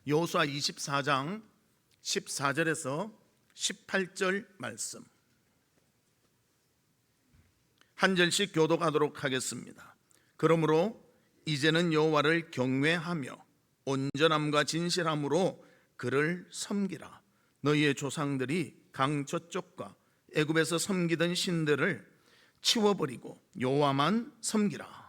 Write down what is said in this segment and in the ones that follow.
여호수아 24장 14절에서 18절 말씀 한 절씩 교독하도록 하겠습니다. 그러므로 이제는 여호와를 경외하며 온전함과 진실함으로 그를 섬기라. 너희의 조상들이 강 저쪽과 애굽에서 섬기던 신들을 치워버리고 여호와만 섬기라.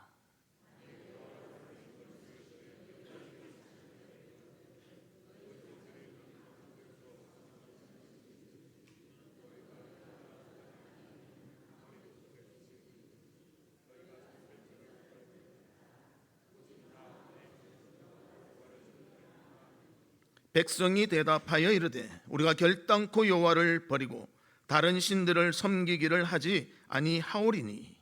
백성이 대답하여 이르되 우리가 결단코 여호와를 버리고 다른 신들을 섬기기를 하지 아니하오리니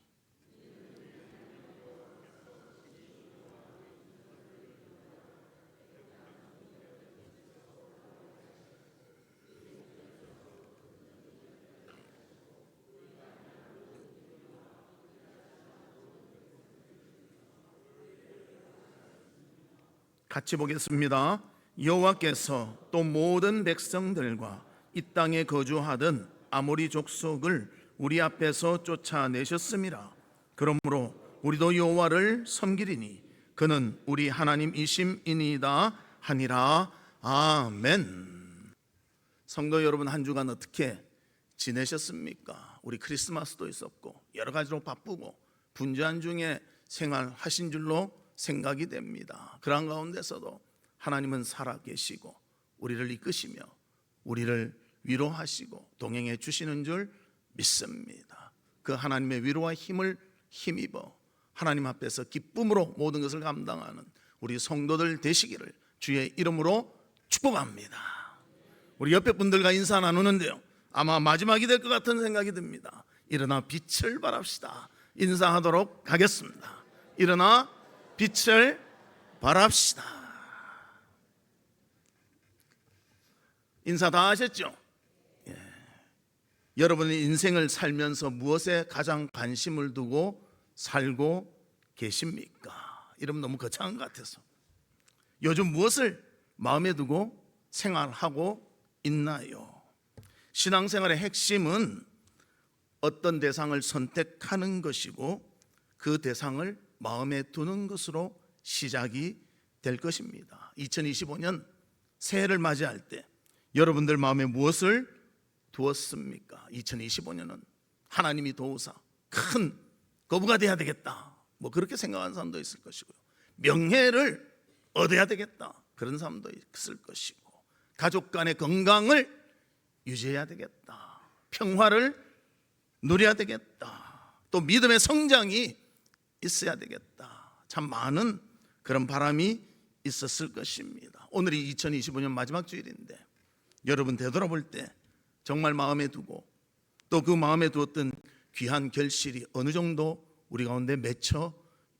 같이 보겠습니다. 여호와께서 또 모든 백성들과 이 땅에 거주하던 아모리 족속을 우리 앞에서 쫓아내셨음이라. 그러므로 우리도 여호와를 섬기리니 그는 우리 하나님이심이니이다 하니라. 아멘. 성도 여러분, 한 주간 어떻게 지내셨습니까? 우리 크리스마스도 있었고 여러 가지로 바쁘고 분주한 중에 생활하신 줄로 생각이 됩니다. 그런 가운데서도 하나님은 살아계시고 우리를 이끄시며 우리를 위로하시고 동행해 주시는 줄 믿습니다. 그 하나님의 위로와 힘을 힘입어 하나님 앞에서 기쁨으로 모든 것을 감당하는 우리 성도들 되시기를 주의 이름으로 축복합니다. 우리 옆에 분들과 인사 나누는데요, 아마 마지막이 될 것 같은 생각이 듭니다. 일어나 빛을 발합시다. 인사하도록 하겠습니다. 일어나 빛을 발합시다. 인사 다 하셨죠? 예. 여러분의 인생을 살면서 무엇에 가장 관심을 두고 살고 계십니까? 이러면 너무 거창한 것 같아서 요즘 무엇을 마음에 두고 생활하고 있나요? 신앙생활의 핵심은 어떤 대상을 선택하는 것이고 그 대상을 마음에 두는 것으로 시작이 될 것입니다. 2025년 새해를 맞이할 때 여러분들 마음에 무엇을 두었습니까? 2025년은 하나님이 도우사 큰 거부가 돼야 되겠다, 뭐 그렇게 생각하는 사람도 있을 것이고요, 명예를 얻어야 되겠다 그런 사람도 있을 것이고, 가족 간의 건강을 유지해야 되겠다, 평화를 누려야 되겠다, 또 믿음의 성장이 있어야 되겠다, 참 많은 그런 바람이 있었을 것입니다. 오늘이 2025년 마지막 주일인데 여러분 되돌아볼 때 정말 마음에 두고 또 그 마음에 두었던 귀한 결실이 어느 정도 우리 가운데 맺혀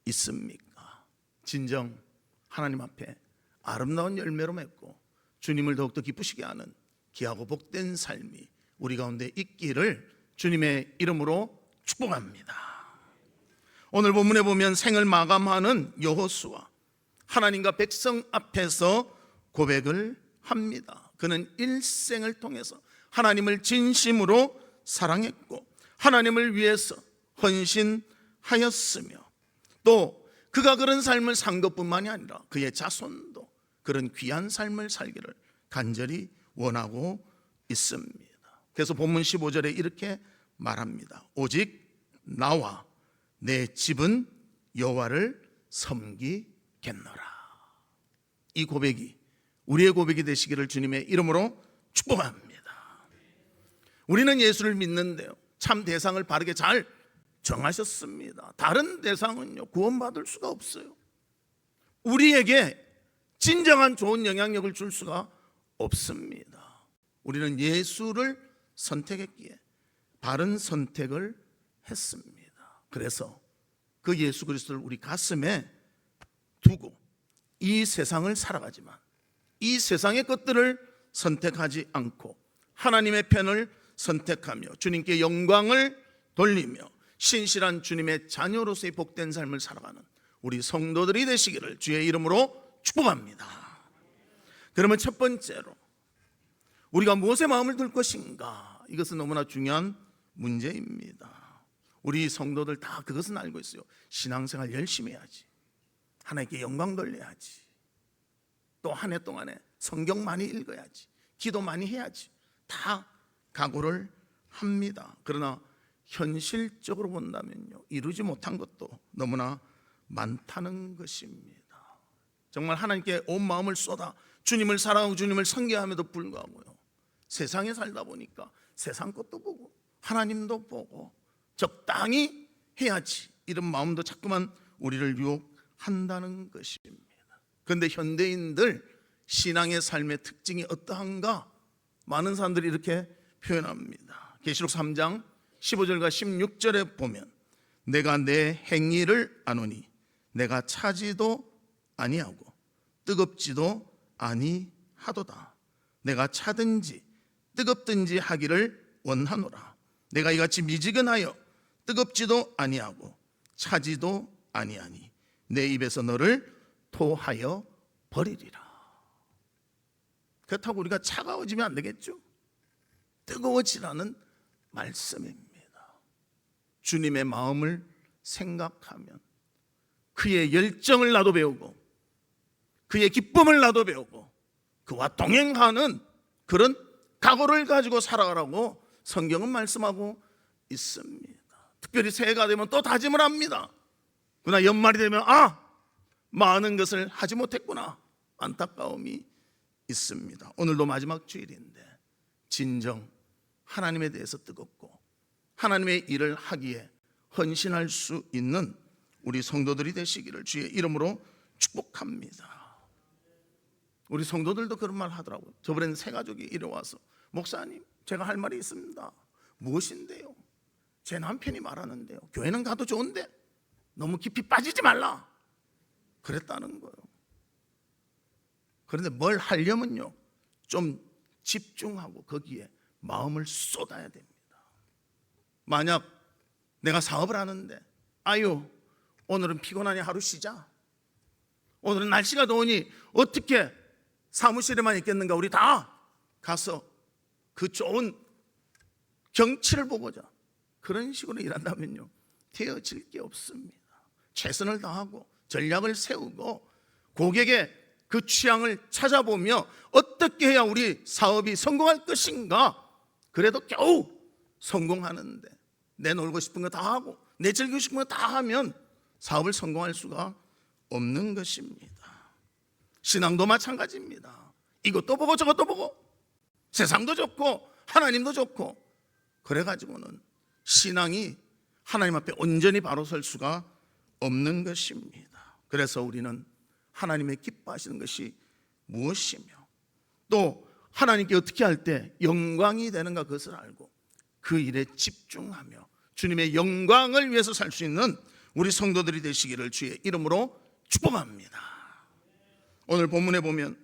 있습니까? 진정 하나님 앞에 아름다운 열매로 맺고 주님을 더욱더 기쁘시게 하는 귀하고 복된 삶이 우리 가운데 있기를 주님의 이름으로 축복합니다. 오늘 본문에 보면 생을 마감하는 여호수아, 하나님과 백성 앞에서 고백을 합니다. 그는 일생을 통해서 하나님을 진심으로 사랑했고 하나님을 위해서 헌신하였으며 또 그가 그런 삶을 산 것뿐만이 아니라 그의 자손도 그런 귀한 삶을 살기를 간절히 원하고 있습니다. 그래서 본문 15절에 이렇게 말합니다. 오직 나와 내 집은 여호와를 섬기겠노라. 이 고백이 우리의 고백이 되시기를 주님의 이름으로 축복합니다. 우리는 예수를 믿는데요, 참 대상을 바르게 잘 정하셨습니다. 다른 대상은요 구원받을 수가 없어요. 우리에게 진정한 좋은 영향력을 줄 수가 없습니다. 우리는 예수를 선택했기에 바른 선택을 했습니다. 그래서 그 예수 그리스도를 우리 가슴에 두고 이 세상을 살아가지만 이 세상의 것들을 선택하지 않고 하나님의 편을 선택하며 주님께 영광을 돌리며 신실한 주님의 자녀로서의 복된 삶을 살아가는 우리 성도들이 되시기를 주의 이름으로 축복합니다. 그러면 첫 번째로 우리가 무엇에 마음을 둘 것인가? 이것은 너무나 중요한 문제입니다. 우리 성도들 다 그것은 알고 있어요. 신앙생활 열심히 해야지, 하나님께 영광 돌려야지, 또 한 해 동안에 성경 많이 읽어야지, 기도 많이 해야지, 다 각오를 합니다. 그러나 현실적으로 본다면요, 이루지 못한 것도 너무나 많다는 것입니다. 정말 하나님께 온 마음을 쏟아 주님을 사랑하고 주님을 섬겨함에도 불구하고요, 세상에 살다 보니까 세상 것도 보고 하나님도 보고 적당히 해야지, 이런 마음도 자꾸만 우리를 유혹한다는 것입니다. 그런데 현대인들 신앙의 삶의 특징이 어떠한가? 많은 사람들이 이렇게 표현합니다. 계시록 3장 15절과 16절에 보면 내가 내 행위를 아노니 내가 차지도 아니하고 뜨겁지도 아니하도다. 내가 차든지 뜨겁든지 하기를 원하노라. 내가 이같이 미지근하여 뜨겁지도 아니하고 차지도 아니하니 내 입에서 너를 토하여 버리리라. 그렇다고 우리가 차가워지면 안 되겠죠? 뜨거워지라는 말씀입니다. 주님의 마음을 생각하면 그의 열정을 나도 배우고 그의 기쁨을 나도 배우고 그와 동행하는 그런 각오를 가지고 살아가라고 성경은 말씀하고 있습니다. 특별히 새해가 되면 또 다짐을 합니다. 그러나 연말이 되면 많은 것을 하지 못했구나, 안타까움이 있습니다. 오늘도 마지막 주일인데 진정 하나님에 대해서 뜨겁고 하나님의 일을 하기에 헌신할 수 있는 우리 성도들이 되시기를 주의 이름으로 축복합니다. 우리 성도들도 그런 말 하더라고요. 저번에는 세 가족이 이리 와서 목사님, 제가 할 말이 있습니다. 무엇인데요? 제 남편이 말하는데요, 교회는 가도 좋은데 너무 깊이 빠지지 말라 그랬다는 거예요. 그런데 뭘 하려면요, 좀 집중하고 거기에 마음을 쏟아야 됩니다. 만약 내가 사업을 하는데 오늘은 피곤하니 하루 쉬자, 오늘은 날씨가 더우니 어떻게 사무실에만 있겠는가, 우리 다 가서 그 좋은 경치를 보고자, 그런 식으로 일한다면요 되어질 게 없습니다. 최선을 다하고 전략을 세우고 고객의 그 취향을 찾아보며 어떻게 해야 우리 사업이 성공할 것인가, 그래도 겨우 성공하는데 내 놀고 싶은 거 다 하고 내 즐기고 싶은 거 다 하면 사업을 성공할 수가 없는 것입니다. 신앙도 마찬가지입니다. 이것도 보고 저것도 보고 세상도 좋고 하나님도 좋고 그래가지고는 신앙이 하나님 앞에 온전히 바로 설 수가 없는 것입니다. 그래서 우리는 하나님의 기뻐하시는 것이 무엇이며 또 하나님께 어떻게 할 때 영광이 되는가, 그것을 알고 그 일에 집중하며 주님의 영광을 위해서 살 수 있는 우리 성도들이 되시기를 주의 이름으로 축복합니다. 오늘 본문에 보면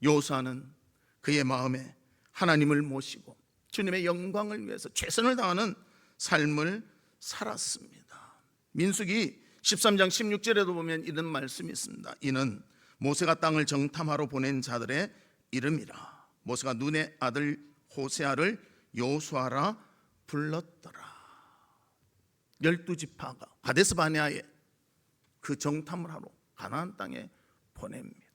요사는 그의 마음에 하나님을 모시고 주님의 영광을 위해서 최선을 다하는 삶을 살았습니다. 민수기 13장 16절에도 보면 이런 말씀이 있습니다. 이는 모세가 땅을 정탐하러 보낸 자들의 이름이라. 모세가 눈의 아들 호세아를 요수아라 불렀더라. 12지파가 가데스 바네아에 그 정탐을 하러 가나안 땅에 보냅니다.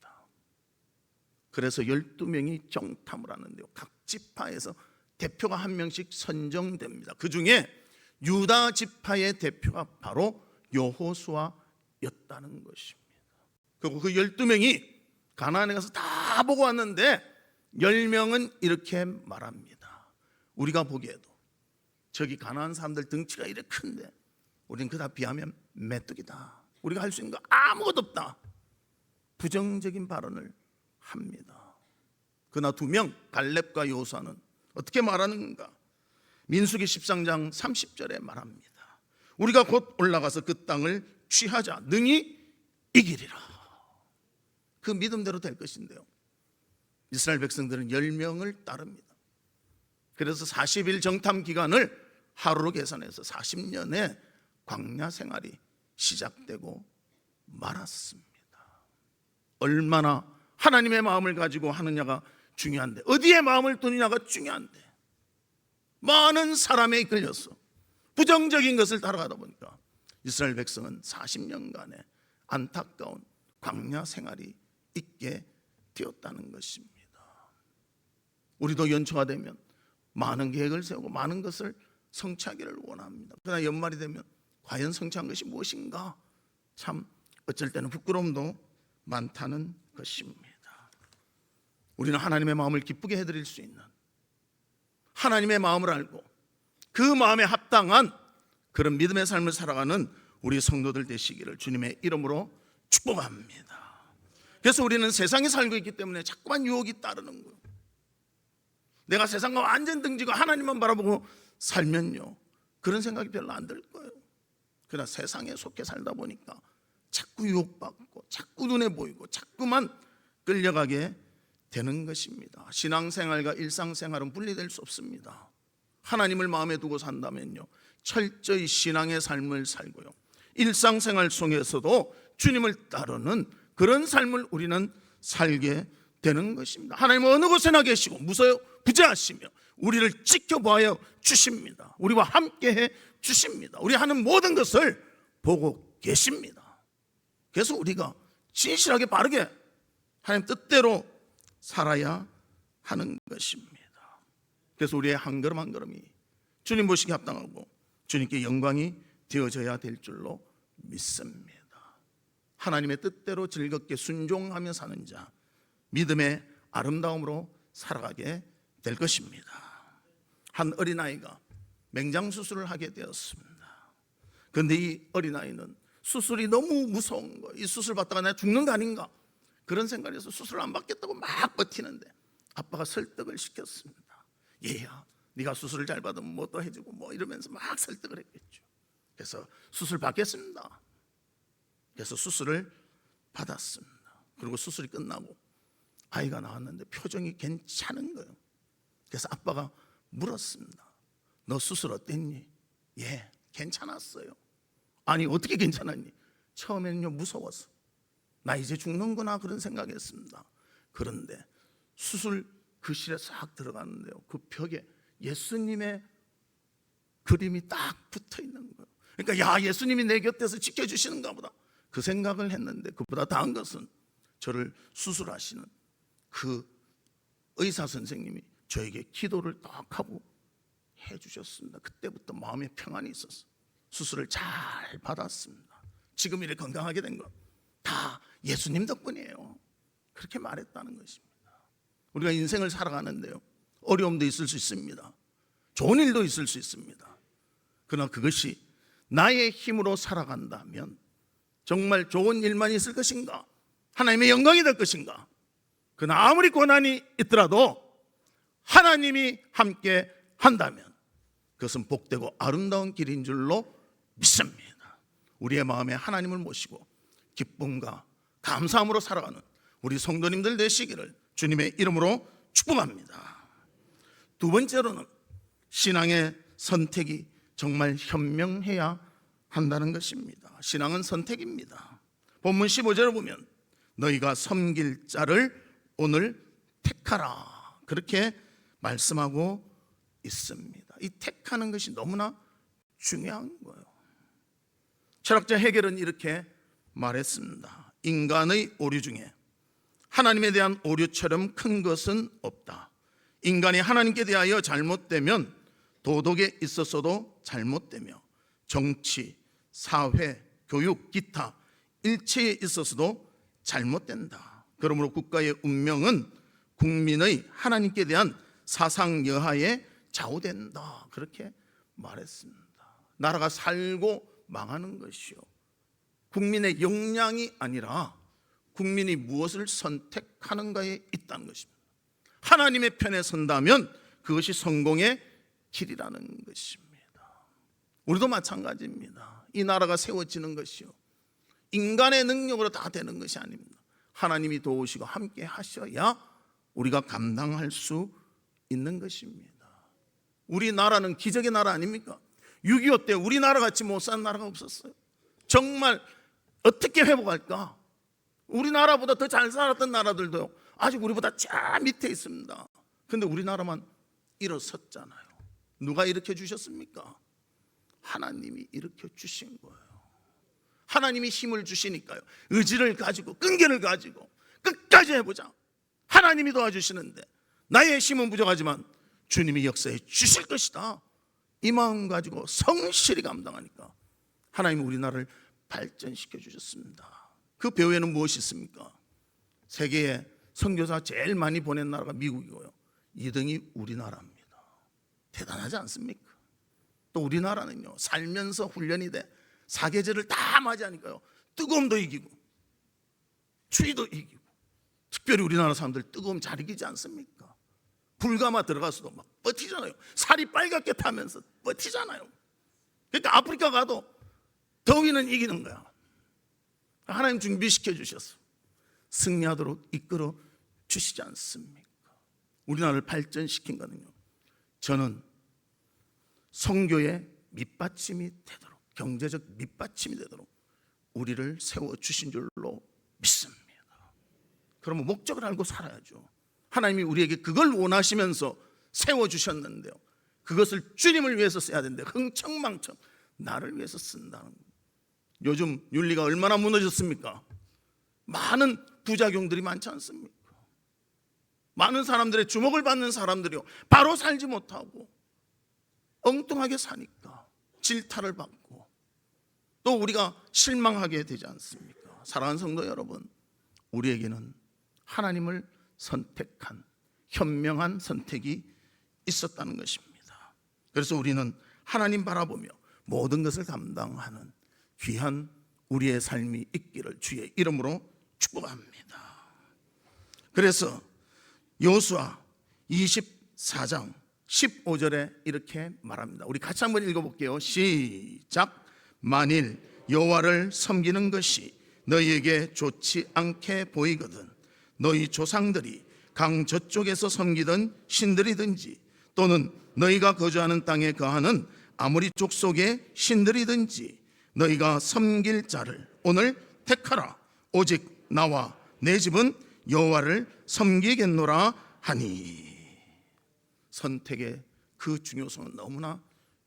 그래서 12명이 정탐을 하는데요, 각 지파에서 대표가 한 명씩 선정됩니다. 그 중에 유다 지파의 대표가 바로 여호수아였다는 것입니다. 그리고 그 12명이 가나안에 가서 다 보고 왔는데 10명은 이렇게 말합니다. 우리가 보기에도 저기 가나안 사람들 덩치가 이렇게 큰데 우리는 그다 비하면 메뚜기다, 우리가 할 수 있는 거 아무것도 없다, 부정적인 발언을 합니다. 그러나 2명 갈렙과 여호수아는 어떻게 말하는가? 민수기 13장 30절에 말합니다. 우리가 곧 올라가서 그 땅을 취하자, 능히 이기리라. 그 믿음대로 될 것인데요, 이스라엘 백성들은 10명을 따릅니다. 그래서 40일 정탐 기간을 하루로 계산해서 40년의 광야 생활이 시작되고 말았습니다. 얼마나 하나님의 마음을 가지고 하느냐가 중요한데, 어디에 마음을 두느냐가 중요한데, 많은 사람에 이끌려서 부정적인 것을 따라가다 보니까 이스라엘 백성은 40년간의 안타까운 광야 생활이 있게 되었다는 것입니다. 우리도 연초가 되면 많은 계획을 세우고 많은 것을 성취하기를 원합니다. 그러나 연말이 되면 과연 성취한 것이 무엇인가? 참 어쩔 때는 부끄러움도 많다는 것입니다. 우리는 하나님의 마음을 기쁘게 해드릴 수 있는, 하나님의 마음을 알고 그 마음에 합당한 그런 믿음의 삶을 살아가는 우리 성도들 되시기를 주님의 이름으로 축복합니다. 그래서 우리는 세상에 살고 있기 때문에 자꾸만 유혹이 따르는 거예요. 내가 세상과 완전 등지고 하나님만 바라보고 살면요, 그런 생각이 별로 안 들 거예요. 그러나 세상에 속해 살다 보니까 자꾸 유혹받고 자꾸 눈에 보이고 자꾸만 끌려가게 되는 것입니다. 신앙생활과 일상생활은 분리될 수 없습니다. 하나님을 마음에 두고 산다면요, 철저히 신앙의 삶을 살고요, 일상생활 속에서도 주님을 따르는 그런 삶을 우리는 살게 되는 것입니다. 하나님은 어느 곳에나 계시고 무서워 부재하시며 우리를 지켜봐야 주십니다. 우리와 함께해 주십니다. 우리 하는 모든 것을 보고 계십니다. 그래서 우리가 진실하게 바르게 하나님 뜻대로 살아야 하는 것입니다. 그래서 우리의 한 걸음 한 걸음이 주님 보시기에 합당하고 주님께 영광이 되어져야 될 줄로 믿습니다. 하나님의 뜻대로 즐겁게 순종하며 사는 자, 믿음의 아름다움으로 살아가게 될 것입니다. 한 어린아이가 맹장수술을 하게 되었습니다. 그런데 이 어린아이는 수술이 너무 무서운 거예요. 이 수술 받다가 내가 죽는 거 아닌가, 그런 생각에서 수술을 안 받겠다고 막 버티는데 아빠가 설득을 시켰습니다. 얘야, 네가 수술을 잘 받으면 뭐 또 해주고 뭐 이러면서 막 설득을 했겠죠. 그래서 수술 받겠습니다. 그래서 수술을 받았습니다. 그리고 수술이 끝나고 아이가 나왔는데 표정이 괜찮은 거예요. 그래서 아빠가 물었습니다. 너 수술 어땠니? 예, 괜찮았어요. 아니, 어떻게 괜찮았니? 처음에는요, 무서워서 나 이제 죽는구나 그런 생각했습니다. 그런데 수술 그실에 싹 들어갔는데요, 그 벽에 예수님의 그림이 딱 붙어 있는 거예요. 그러니까 야, 예수님이 내 곁에서 지켜주시는가 보다, 그 생각을 했는데, 그보다 다른 것은 저를 수술하시는 그 의사 선생님이 저에게 기도를 딱 하고 해주셨습니다. 그때부터 마음에 평안이 있었어요. 수술을 잘 받았습니다. 지금 이렇게 건강하게 된 건 다 예수님 덕분이에요. 그렇게 말했다는 것입니다. 우리가 인생을 살아가는데요, 어려움도 있을 수 있습니다. 좋은 일도 있을 수 있습니다. 그러나 그것이 나의 힘으로 살아간다면 정말 좋은 일만 있을 것인가? 하나님의 영광이 될 것인가? 그러나 아무리 고난이 있더라도 하나님이 함께 한다면 그것은 복되고 아름다운 길인 줄로 믿습니다. 우리의 마음에 하나님을 모시고 기쁨과 감사함으로 살아가는 우리 성도님들 되시기를 주님의 이름으로 축복합니다. 두 번째로는 신앙의 선택이 정말 현명해야 한다는 것입니다. 신앙은 선택입니다. 본문 15절을 보면 너희가 섬길 자를 오늘 택하라, 그렇게 말씀하고 있습니다. 이 택하는 것이 너무나 중요한 거예요. 철학자 헤겔은 이렇게 말했습니다. 인간의 오류 중에 하나님에 대한 오류처럼 큰 것은 없다. 인간이 하나님께 대하여 잘못되면 도덕에 있어서도 잘못되며 정치, 사회, 교육, 기타 일체에 있어서도 잘못된다. 그러므로 국가의 운명은 국민의 하나님께 대한 사상 여하에 좌우된다. 그렇게 말했습니다. 나라가 살고 망하는 것이요, 국민의 역량이 아니라 국민이 무엇을 선택하는가에 있다는 것입니다. 하나님의 편에 선다면 그것이 성공의 길이라는 것입니다. 우리도 마찬가지입니다. 이 나라가 세워지는 것이요, 인간의 능력으로 다 되는 것이 아닙니다. 하나님이 도우시고 함께 하셔야 우리가 감당할 수 있는 것입니다. 우리나라는 기적의 나라 아닙니까? 6.25 때 우리나라 같이 못 사는 나라가 없었어요. 정말 어떻게 회복할까? 우리나라보다 더 잘 살았던 나라들도 아직 우리보다 저 밑에 있습니다. 근데 우리나라만 일어섰잖아요. 누가 일으켜 주셨습니까? 하나님이 일으켜 주신 거예요. 하나님이 힘을 주시니까요, 의지를 가지고 끈기를 가지고 끝까지 해보자. 하나님이 도와주시는데 나의 힘은 부족하지만 주님이 역사해 주실 것이다, 이 마음 가지고 성실히 감당하니까 하나님이 우리나라를 발전시켜 주셨습니다. 그 배후에는 무엇이 있습니까? 세계에 선교사 제일 많이 보낸 나라가 미국이고요, 2등이 우리나라입니다. 대단하지 않습니까? 또 우리나라는요, 살면서 훈련이 돼 사계절을 다 맞이하니까요, 뜨거움도 이기고 추위도 이기고. 특별히 우리나라 사람들 뜨거움 잘 이기지 않습니까? 불가마 들어가서도 막 버티잖아요. 살이 빨갛게 타면서 버티잖아요. 그러니까 아프리카 가도 더위는 이기는 거야. 하나님 준비시켜 주셔서 승리하도록 이끌어 주시지 않습니까? 우리나라를 발전시킨 거는요, 저는 선교의 밑받침이 되도록, 경제적 밑받침이 되도록 우리를 세워주신 줄로 믿습니다. 그러면 목적을 알고 살아야죠. 하나님이 우리에게 그걸 원하시면서 세워주셨는데요, 그것을 주님을 위해서 써야 되는데 흥청망청 나를 위해서 쓴다는 거예요. 요즘 윤리가 얼마나 무너졌습니까? 많은 부작용들이 많지 않습니까? 많은 사람들의 주목을 받는 사람들이요, 바로 살지 못하고 엉뚱하게 사니까 질타를 받고 또 우리가 실망하게 되지 않습니까? 사랑하는 성도 여러분, 우리에게는 하나님을 선택한 현명한 선택이 있었다는 것입니다. 그래서 우리는 하나님 바라보며 모든 것을 감당하는 귀한 우리의 삶이 있기를 주의 이름으로 축복합니다. 그래서 여호수아 24장 15절에 이렇게 말합니다. 우리 같이 한번 읽어볼게요. 시작. 만일 여호와를 섬기는 것이 너희에게 좋지 않게 보이거든 너희 조상들이 강 저쪽에서 섬기던 신들이든지 또는 너희가 거주하는 땅에 거하는 아모리 족속의 신들이든지 너희가 섬길 자를 오늘 택하라. 오직 나와 내 집은 여호와를 섬기겠노라 하니. 선택의 그 중요성은 너무나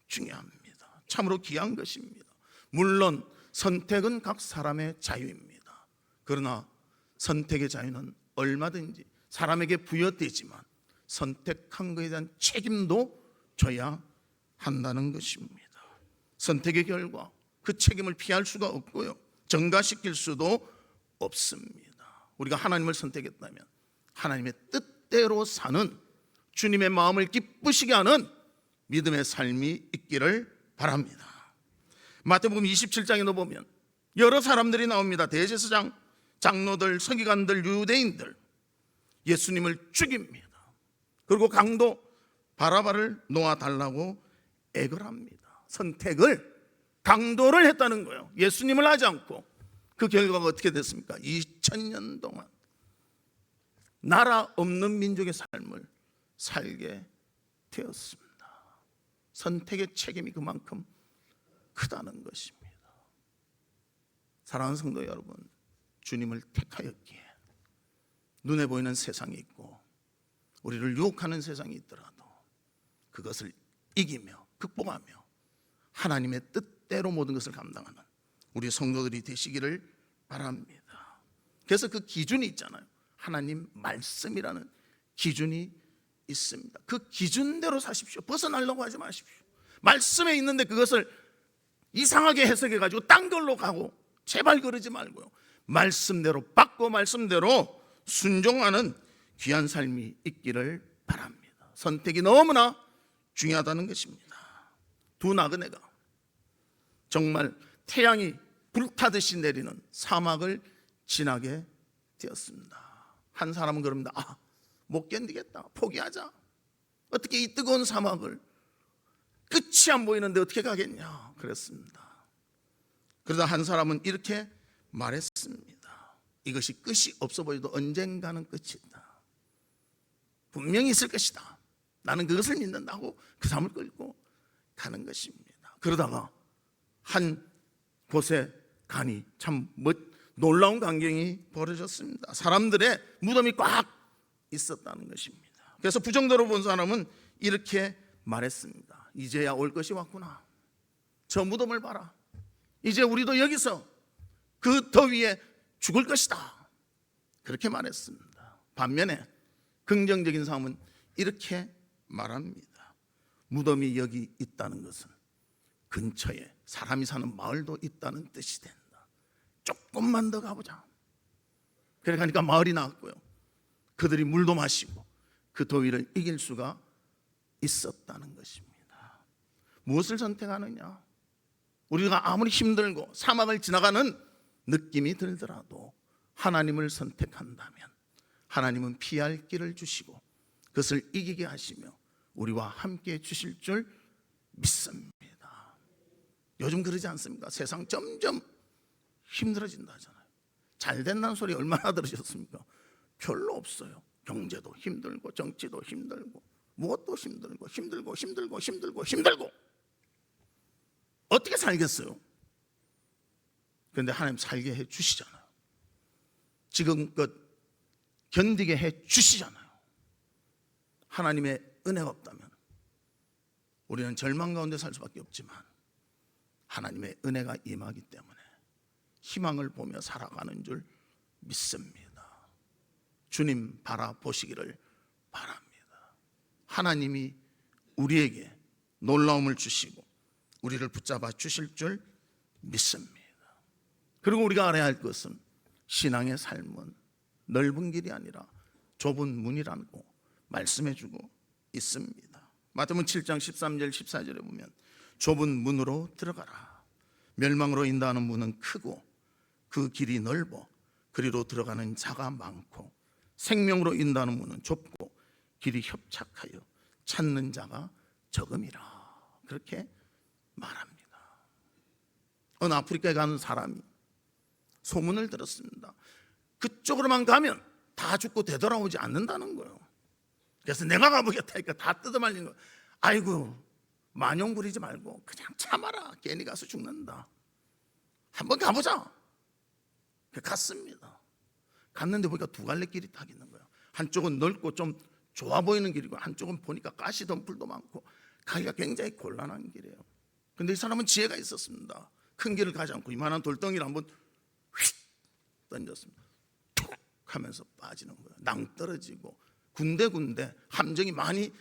중요합니다. 참으로 귀한 것입니다. 물론 선택은 각 사람의 자유입니다. 그러나 선택의 자유는 얼마든지 사람에게 부여되지만 선택한 것에 대한 책임도 져야 한다는 것입니다. 선택의 결과 그 책임을 피할 수가 없고요, 전가시킬 수도 없습니다. 우리가 하나님을 선택했다면 하나님의 뜻대로 사는, 주님의 마음을 기쁘시게 하는 믿음의 삶이 있기를 바랍니다. 마태복음 27장에 보면 여러 사람들이 나옵니다. 대제사장, 장로들, 서기관들, 유대인들 예수님을 죽입니다. 그리고 강도 바라바를 놓아달라고 애걸 합니다. 선택을, 강도를 했다는 거예요. 예수님을 하지 않고. 그 결과가 어떻게 됐습니까? 2000년 동안 나라 없는 민족의 삶을 살게 되었습니다. 선택의 책임이 그만큼 크다는 것입니다. 사랑하는 성도 여러분, 주님을 택하였기에 눈에 보이는 세상이 있고 우리를 유혹하는 세상이 있더라도 그것을 이기며 극복하며 하나님의 뜻대로 모든 것을 감당하는 우리 성도들이 되시기를 바랍니다. 그래서 그 기준이 있잖아요. 하나님 말씀이라는 기준이 있습니다. 그 기준대로 사십시오. 벗어나려고 하지 마십시오. 말씀에 있는데 그것을 이상하게 해석해가지고 딴 걸로 가고 제발 그러지 말고요, 말씀대로 받고 말씀대로 순종하는 귀한 삶이 있기를 바랍니다. 선택이 너무나 중요하다는 것입니다. 두 나그네가 정말 태양이 불타듯이 내리는 사막을 지나게 되었습니다. 한 사람은 그럽니다. 못 견디겠다, 포기하자. 어떻게 이 뜨거운 사막을 끝이 안 보이는데 어떻게 가겠냐 그랬습니다. 그러다 한 사람은 이렇게 말했습니다. 이것이 끝이 없어 보여도 언젠가는 끝이 있다. 분명히 있을 것이다. 나는 그것을 믿는다고 그 사람을 끌고 가는 것입니다. 그러다가 한 곳에 가니 참 놀라운 광경이 벌어졌습니다. 사람들의 무덤이 꽉 있었다는 것입니다. 그래서 부정도로 본 사람은 이렇게 말했습니다. 이제야 올 것이 왔구나. 저 무덤을 봐라. 이제 우리도 여기서 그 더위에 죽을 것이다. 그렇게 말했습니다. 반면에 긍정적인 사람은 이렇게 말합니다. 무덤이 여기 있다는 것은 근처에 사람이 사는 마을도 있다는 뜻이 된다. 조금만 더 가보자. 그래 가니까 마을이 나왔고요. 그들이 물도 마시고 그 더위를 이길 수가 있었다는 것입니다. 무엇을 선택하느냐? 우리가 아무리 힘들고 사막을 지나가는 느낌이 들더라도 하나님을 선택한다면 하나님은 피할 길을 주시고 그것을 이기게 하시며 우리와 함께 주실 줄 믿습니다. 요즘 그러지 않습니까? 세상 점점 힘들어진다 하잖아요. 잘 된다는 소리 얼마나 들으셨습니까? 별로 없어요. 경제도 힘들고 정치도 힘들고 무엇도 힘들고 어떻게 살겠어요? 그런데 하나님 살게 해 주시잖아요. 지금껏 견디게 해 주시잖아요. 하나님의 은혜가 없다면 우리는 절망 가운데 살 수밖에 없지만 하나님의 은혜가 임하기 때문에 희망을 보며 살아가는 줄 믿습니다. 주님 바라보시기를 바랍니다. 하나님이 우리에게 놀라움을 주시고 우리를 붙잡아 주실 줄 믿습니다. 그리고 우리가 알아야 할 것은 신앙의 삶은 넓은 길이 아니라 좁은 문이라고 말씀해 주고 있습니다. 마태복음 7장 13절 14절에 보면 좁은 문으로 들어가라. 멸망으로 인도하는 문은 크고 그 길이 넓어 그리로 들어가는 자가 많고 생명으로 인도하는 문은 좁고 길이 협착하여 찾는 자가 적음이라. 그렇게 말합니다. 어느 아프리카에 가는 사람이 소문을 들었습니다. 그쪽으로만 가면 다 죽고 되돌아오지 않는다는 거예요. 그래서 내가 가보겠다니까 다 뜯어말린 거예요. 아이고 만용 부리지 말고 그냥 참아라. 괜히 가서 죽는다. 한번 가보자. 갔습니다. 갔는데 보니까 두 갈래 길이 딱 있는 거예요. 한쪽은 넓고 좀 좋아 보이는 길이고 한쪽은 보니까 가시덤불도 많고 가기가 굉장히 곤란한 길이에요. 그런데 이 사람은 지혜가 있었습니다. 큰 길을 가지 않고 이만한 돌덩이를 한번 휙 던졌습니다. 툭 하면서 빠지는 거예요. 낭떠러지고 군데군데 함정이 많이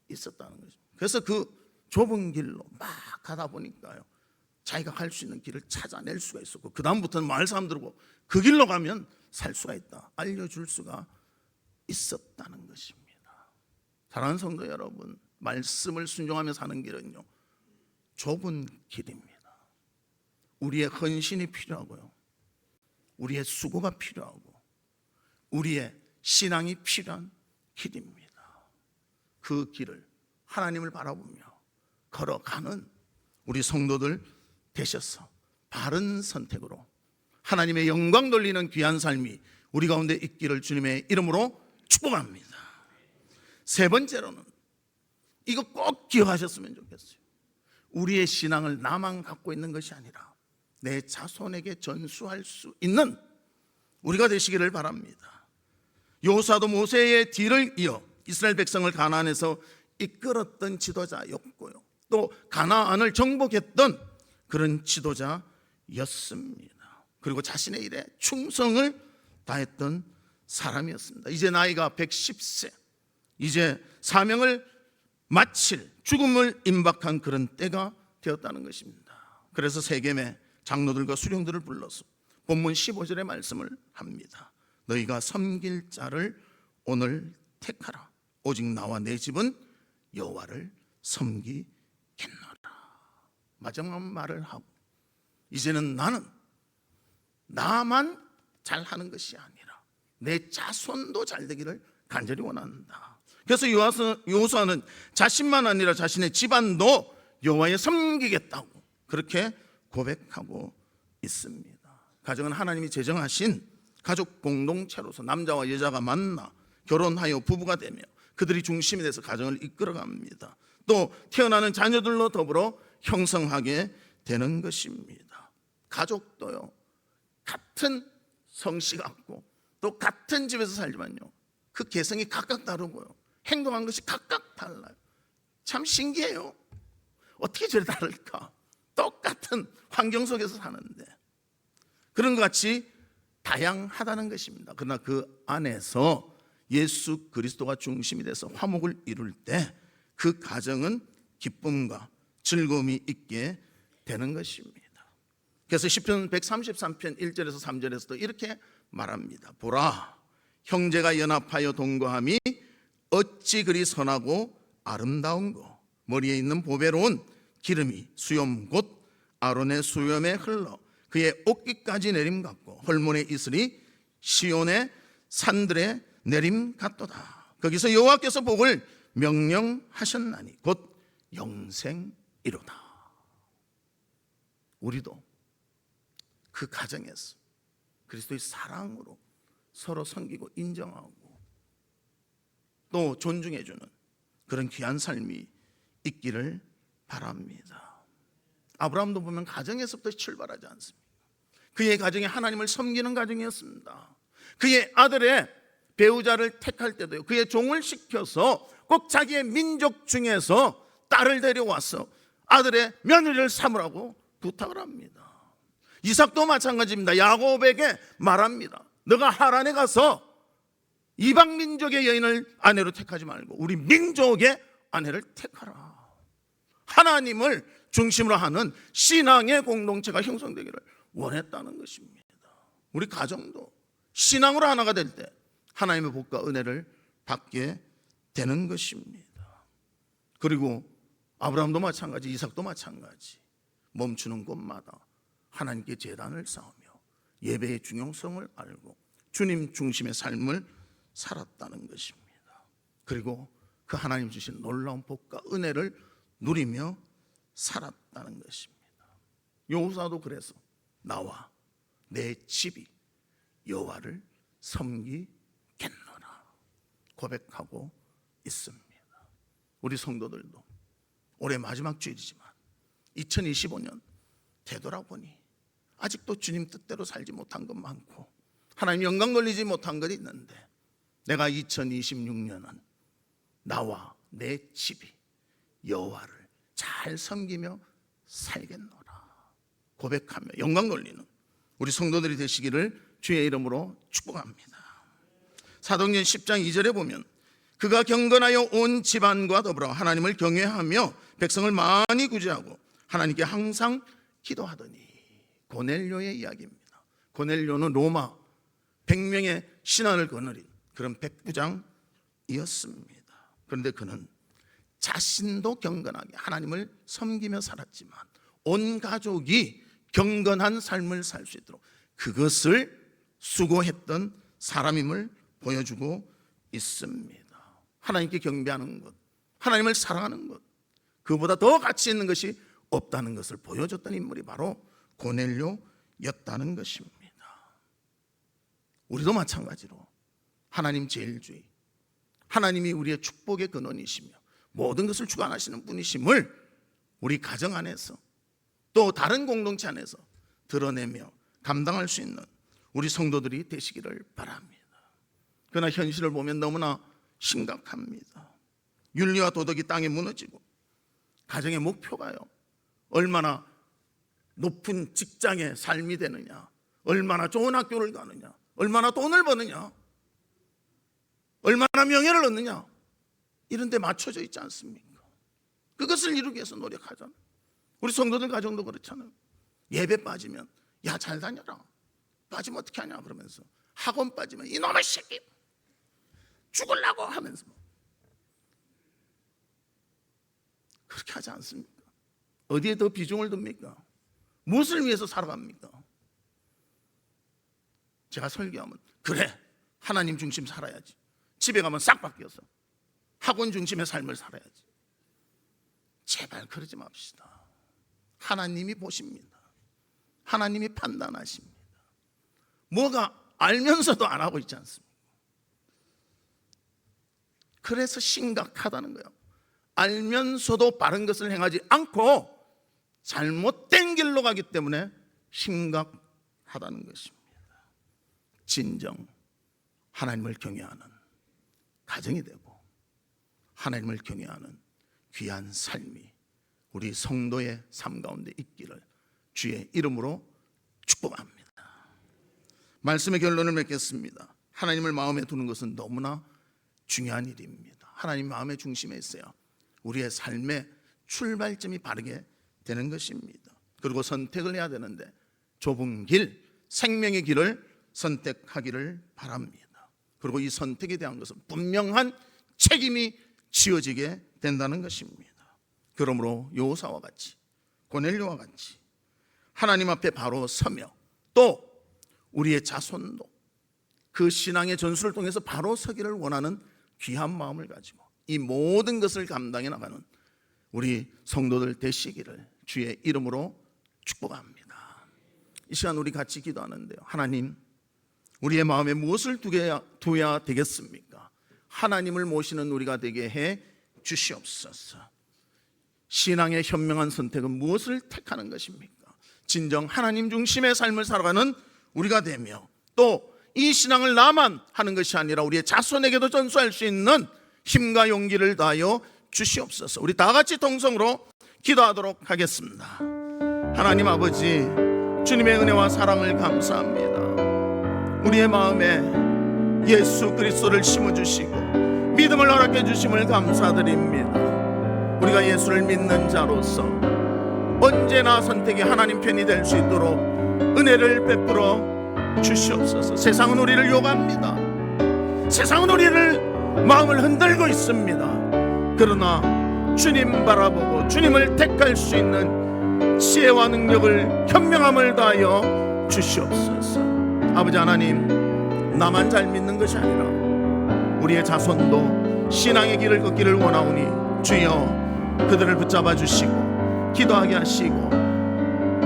있었다는 거죠. 그래서 그 좁은 길로 막 가다 보니까요 자기가 갈 수 있는 길을 찾아낼 수가 있었고 그 다음부터는 마을 사람들고 그 길로 가면 살 수가 있다 알려줄 수가 있었다는 것입니다. 사랑하는 성도 여러분, 말씀을 순종하며 사는 길은요 좁은 길입니다. 우리의 헌신이 필요하고요 우리의 수고가 필요하고 우리의 신앙이 필요한 길입니다. 그 길을 하나님을 바라보며 걸어가는 우리 성도들 되셔서 바른 선택으로 하나님의 영광 돌리는 귀한 삶이 우리 가운데 있기를 주님의 이름으로 축복합니다. 세 번째로는 이거 꼭 기억하셨으면 좋겠어요. 우리의 신앙을 나만 갖고 있는 것이 아니라 내 자손에게 전수할 수 있는 우리가 되시기를 바랍니다. 여호수아도 모세의 뒤를 이어 이스라엘 백성을 가나안에서 이끌었던 지도자였고요 또 가나안을 정복했던 그런 지도자였습니다. 그리고 자신의 일에 충성을 다했던 사람이었습니다. 이제 나이가 110세 이제 사명을 마칠 죽음을 임박한 그런 때가 되었다는 것입니다. 그래서 세겜의 장로들과 수령들을 불러서 본문 15절의 말씀을 합니다. 너희가 섬길 자를 오늘 택하라. 오직 나와 내 집은 여호와를 섬기겠노라. 마지막 말을 하고 이제는 나는 나만 잘하는 것이 아니라 내 자손도 잘되기를 간절히 원한다. 그래서 여호수아는 자신만 아니라 자신의 집안도 여호와에 섬기겠다고 그렇게 고백하고 있습니다. 가정은 하나님이 제정하신 가족 공동체로서 남자와 여자가 만나 결혼하여 부부가 되며 그들이 중심이 돼서 가정을 이끌어갑니다. 또 태어나는 자녀들로 더불어 형성하게 되는 것입니다. 가족도요 같은 성씨 같고 또 같은 집에서 살지만요, 그 개성이 각각 다르고요, 행동한 것이 각각 달라요. 참 신기해요. 어떻게 저래 다를까? 똑같은 환경 속에서 사는데 그런 것 같이 다양하다는 것입니다. 그러나 그 안에서 예수 그리스도가 중심이 돼서 화목을 이룰 때 그 가정은 기쁨과 즐거움이 있게 되는 것입니다. 그래서 시편 133편 1절에서 3절에서도 이렇게 말합니다. 보라, 형제가 연합하여 동거함이 어찌 그리 선하고 아름다운고, 머리에 있는 보배로운 기름이 수염 곧 아론의 수염에 흘러 그의 옷깃까지 내림 같고, 헐몬의 이슬이 시온의 산들의 내림 같도다. 거기서 여호와께서 복을 명령하셨나니 곧 영생이로다. 우리도 그 가정에서 그리스도의 사랑으로 서로 섬기고 인정하고 또 존중해주는 그런 귀한 삶이 있기를 바랍니다. 아브라함도 보면 가정에서부터 출발하지 않습니까? 그의 가정이 하나님을 섬기는 가정이었습니다. 그의 아들의 배우자를 택할 때도요, 그의 종을 시켜서 꼭 자기의 민족 중에서 딸을 데려와서 아들의 며느리를 삼으라고 부탁을 합니다. 이삭도 마찬가지입니다. 야곱에게 말합니다. 너가 하란에 가서 이방 민족의 여인을 아내로 택하지 말고 우리 민족의 아내를 택하라. 하나님을 중심으로 하는 신앙의 공동체가 형성되기를 원했다는 것입니다. 우리 가정도 신앙으로 하나가 될 때 하나님의 복과 은혜를 받게 되는 것입니다. 그리고 아브라함도 마찬가지, 이삭도 마찬가지, 멈추는 곳마다 하나님께 제단을 쌓으며 예배의 중요성을 알고 주님 중심의 삶을 살았다는 것입니다. 그리고 그 하나님 주신 놀라운 복과 은혜를 누리며 살았다는 것입니다. 여호사도 그래서 나와 내 집이 여호와를 섬기겠노라 고백하고 있습니다. 우리 성도들도 올해 마지막 주일이지만 2025년 되돌아보니 아직도 주님 뜻대로 살지 못한 것 많고 하나님 영광 돌리지 못한 것이 있는데, 내가 2026년은 나와 내 집이 여호와를 잘 섬기며 살겠노라 고백하며 영광 돌리는 우리 성도들이 되시기를 주의 이름으로 축복합니다. 사도행전 10장 2절에 보면 그가 경건하여 온 집안과 더불어 하나님을 경외하며 백성을 많이 구제하고 하나님께 항상 기도하더니, 고넬료의 이야기입니다. 고넬료는 로마 100명의 신한을 거느린 그런 백부장이었습니다. 그런데 그는 자신도 경건하게 하나님을 섬기며 살았지만 온 가족이 경건한 삶을 살 수 있도록 그것을 수고했던 사람임을 보여주고 있습니다. 하나님께 경배하는 것, 하나님을 사랑하는 것, 그보다 더 가치 있는 것이 없다는 것을 보여줬던 인물이 바로 고넬료였다는 것입니다. 우리도 마찬가지로 하나님 제일주의, 하나님이 우리의 축복의 근원이시며 모든 것을 주관하시는 분이심을 우리 가정 안에서 또 다른 공동체 안에서 드러내며 감당할 수 있는 우리 성도들이 되시기를 바랍니다. 그러나 현실을 보면 너무나 심각합니다. 윤리와 도덕이 땅에 무너지고 가정의 목표가요, 얼마나 높은 직장의 삶이 되느냐, 얼마나 좋은 학교를 가느냐, 얼마나 돈을 버느냐, 얼마나 명예를 얻느냐, 이런 데 맞춰져 있지 않습니까? 그것을 이루기 위해서 노력하잖아요. 우리 성도들 가정도 그렇잖아요. 예배 빠지면 야, 잘 다녀라, 빠지면 어떻게 하냐 그러면서, 학원 빠지면 이놈의 새끼 죽으려고 하면서 그렇게 하지 않습니까? 어디에 더 비중을 둡니까? 무엇을 위해서 살아갑니까? 제가 설교하면 그래, 하나님 중심 살아야지. 집에 가면 싹 바뀌어서 학원 중심의 삶을 살아야지. 제발 그러지 맙시다. 하나님이 보십니다. 하나님이 판단하십니다. 뭐가 알면서도 안 하고 있지 않습니까? 그래서 심각하다는 거예요. 알면서도 바른 것을 행하지 않고 잘못된 길로 가기 때문에 심각하다는 것입니다. 진정 하나님을 경외하는 가정이 되고 하나님을 경외하는 귀한 삶이 우리 성도의 삶 가운데 있기를 주의 이름으로 축복합니다. 말씀의 결론을 맺겠습니다. 하나님을 마음에 두는 것은 너무나 중요한 일입니다. 하나님 마음의 중심에 있어야 우리의 삶의 출발점이 바르게 되는 것입니다. 그리고 선택을 해야 되는데 좁은 길, 생명의 길을 선택하기를 바랍니다. 그리고 이 선택에 대한 것은 분명한 책임이 지어지게 된다는 것입니다. 그러므로 요사와 같이, 고넬료와 같이 하나님 앞에 바로 서며 또 우리의 자손도 그 신앙의 전술을 통해서 바로 서기를 원하는 귀한 마음을 가지고 이 모든 것을 감당해 나가는 우리 성도들 되시기를 주의 이름으로 축복합니다. 이 시간 우리 같이 기도하는데요. 하나님, 우리의 마음에 무엇을 두어야 되겠습니까? 하나님을 모시는 우리가 되게 해 주시옵소서. 신앙의 현명한 선택은 무엇을 택하는 것입니까? 진정 하나님 중심의 삶을 살아가는 우리가 되며 또 이 신앙을 나만 하는 것이 아니라 우리의 자손에게도 전수할 수 있는 힘과 용기를 다하여 주시옵소서. 우리 다 같이 동성으로 기도하도록 하겠습니다. 하나님 아버지, 주님의 은혜와 사랑을 감사합니다. 우리의 마음에 예수 그리스도를 심어주시고 믿음을 허락해 주심을 감사드립니다. 우리가 예수를 믿는 자로서 언제나 선택이 하나님 편이 될 수 있도록 은혜를 베풀어 주시옵소서. 세상은 우리를 요구합니다. 세상은 우리를 마음을 흔들고 있습니다. 그러나 주님 바라보고 주님을 택할 수 있는 지혜와 능력을 현명함을 다하여 주시옵소서. 아버지 하나님, 나만 잘 믿는 것이 아니라 우리의 자손도 신앙의 길을 걷기를 원하오니 주여 그들을 붙잡아 주시고 기도하게 하시고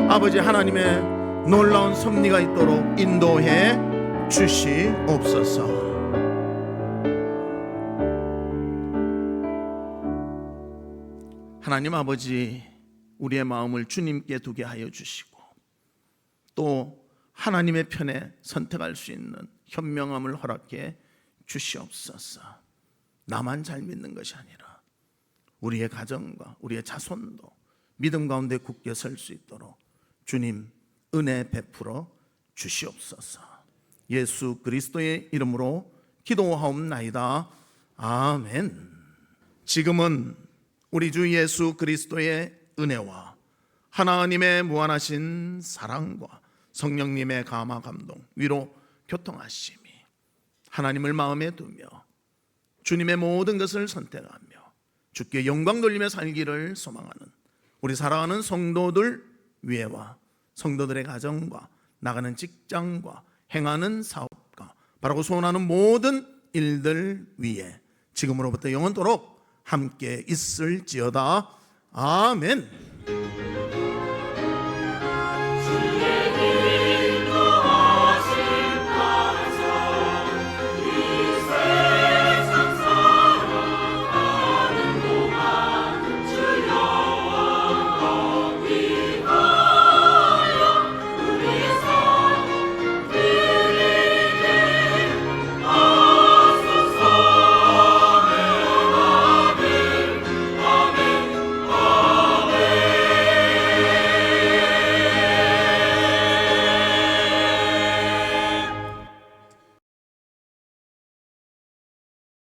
아버지 하나님의 놀라운 섭리가 있도록 인도해 주시옵소서. 하나님 아버지, 우리의 마음을 주님께 두게 하여 주시고 또 하나님의 편에 선택할 수 있는 현명함을 허락해 주시옵소서. 나만 잘 믿는 것이 아니라 우리의 가정과 우리의 자손도 믿음 가운데 굳게 설 수 있도록 주님 은혜 베풀어 주시옵소서. 예수 그리스도의 이름으로 기도하옵나이다. 아멘. 지금은 우리 주 예수 그리스도의 은혜와 하나님의 무한하신 사랑과 성령님의 감화 감동 위로 교통하심이 하나님을 마음에 두며 주님의 모든 것을 선택하며 주께 영광 돌리며 살기를 소망하는 우리 사랑하는 성도들 위에와 성도들의 가정과 나가는 직장과 행하는 사업과 바라고 소원하는 모든 일들 위에 지금으로부터 영원토록 함께 있을지어다. 아멘.